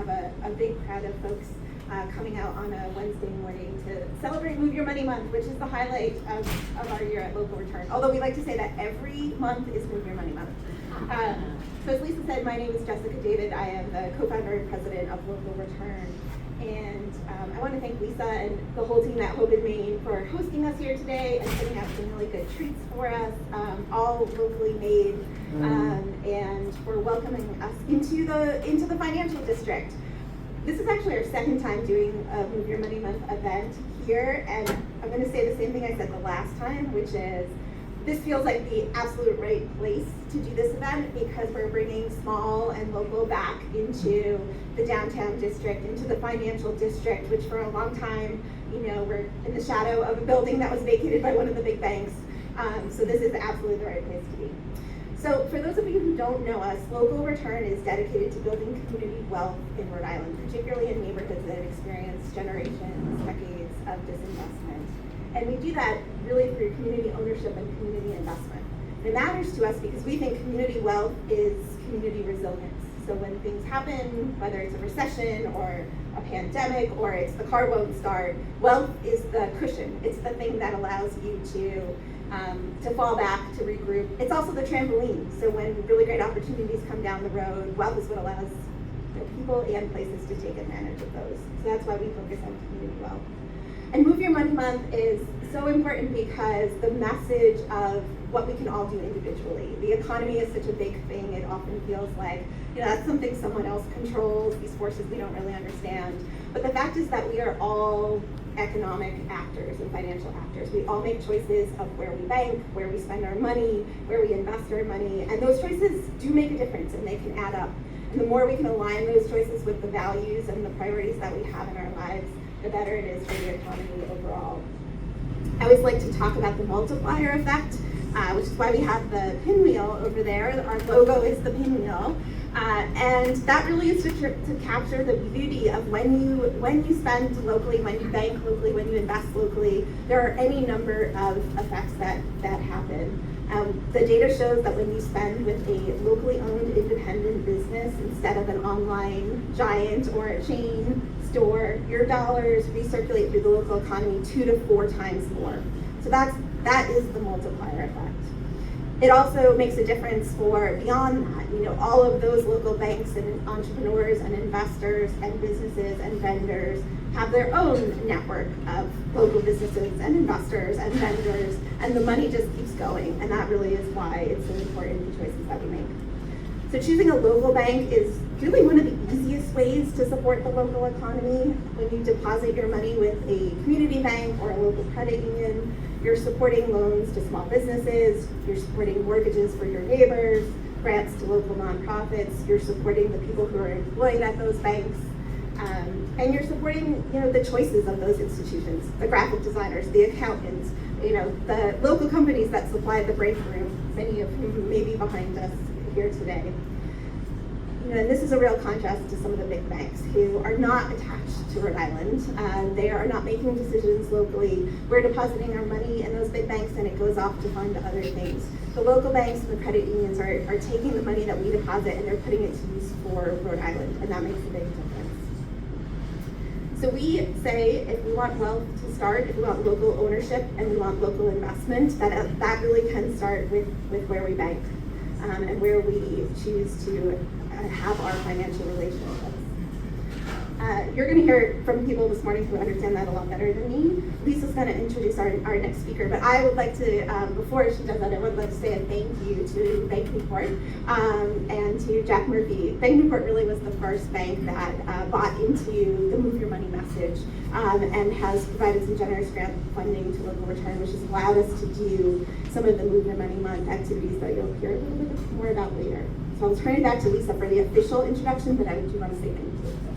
have a big crowd of folks coming out on a Wednesday morning to celebrate Move Your Money Month, which is the highlight of our year at Local Return. Although we like to say that every month is Move Your Money Month. So as Lisa said, my name is Jessica David. I am the co-founder and president of Local Return. And I want to thank Lisa and the whole team at Hope in Maine for hosting us here today and putting out some really good treats for us, all locally made, and for welcoming us into the financial district. This is actually our second time doing a Move Your Money Month event here, and I'm going to say the same thing I said the last time, which is this feels like the absolute right place to do this event because we're bringing small and local back into the downtown district, into the financial district, which for a long time, we're in the shadow of a building that was vacated by one of the big banks. So this is absolutely the right place to be. So for those of you who don't know us, Local Return is dedicated to building community wealth in Rhode Island, particularly in neighborhoods that have experienced generations, decades of disinvestment. And we do that really through community ownership and community investment. It matters to us because we think community wealth is community resilience. So when things happen, whether it's a recession or a pandemic or it's the car won't start, wealth is the cushion. It's the thing that allows you to fall back, to regroup. It's also the trampoline. So when really great opportunities come down the road, wealth is what allows people and places to take advantage of those. So that's why we focus on community wealth. And Move Your Money Month is so important because the message of what we can all do individually. The economy is such a big thing, it often feels like, that's something someone else controls, these forces we don't really understand. But the fact is that we are all economic actors and financial actors. We all make choices of where we bank, where we spend our money, where we invest our money, and those choices do make a difference and they can add up. And the more we can align those choices with the values and the priorities that we have in our lives, the better it is for the economy overall. I always like to talk about the multiplier effect, which is why we have the pinwheel over there. Our logo is the pinwheel. And that really is to capture the beauty of when you spend locally, when you bank locally, when you invest locally, there are any number of effects that happen. The data shows that when you spend with a locally owned independent business instead of an online giant or a chain store, your dollars recirculate through the local economy 2 to 4 times more. So that is the multiplier effect. It also makes a difference for beyond that. All of those local banks and entrepreneurs and investors and businesses and vendors have their own network of local businesses and investors and vendors, and the money just keeps going. And that really is why it's so important, the choices that we make. So choosing a local bank is really one of the easiest ways to support the local economy. When you deposit your money with a community bank or a local credit union, you're supporting loans to small businesses, you're supporting mortgages for your neighbors, grants to local nonprofits, you're supporting the people who are employed at those banks, and you're supporting the choices of those institutions, the graphic designers, the accountants, the local companies that supply the break room, many of whom may be behind us here today. And this is a real contrast to some of the big banks who are not attached to Rhode Island. They are not making decisions locally. We're depositing our money in those big banks and it goes off to fund other things. The local banks and the credit unions are taking the money that we deposit and they're putting it to use for Rhode Island, and that makes a big difference. So we say if we want wealth to start, if we want local ownership and we want local investment, that really can start with where we bank and where we choose to have our financial relationships. You're going to hear from people this morning who understand that a lot better than me. Lisa's going to introduce our next speaker, but I would like to, before she does that, I would like to say a thank you to Bank Newport and to Jack Murphy. Bank Newport really was the first bank that bought into the Move Your Money message and has provided some generous grant funding to Local Return, which has allowed us to do some of the Move Your Money Month activities that you'll hear a little bit more about later. So I'll turn it back to Lisa for the official introduction, but I do want to say thank you.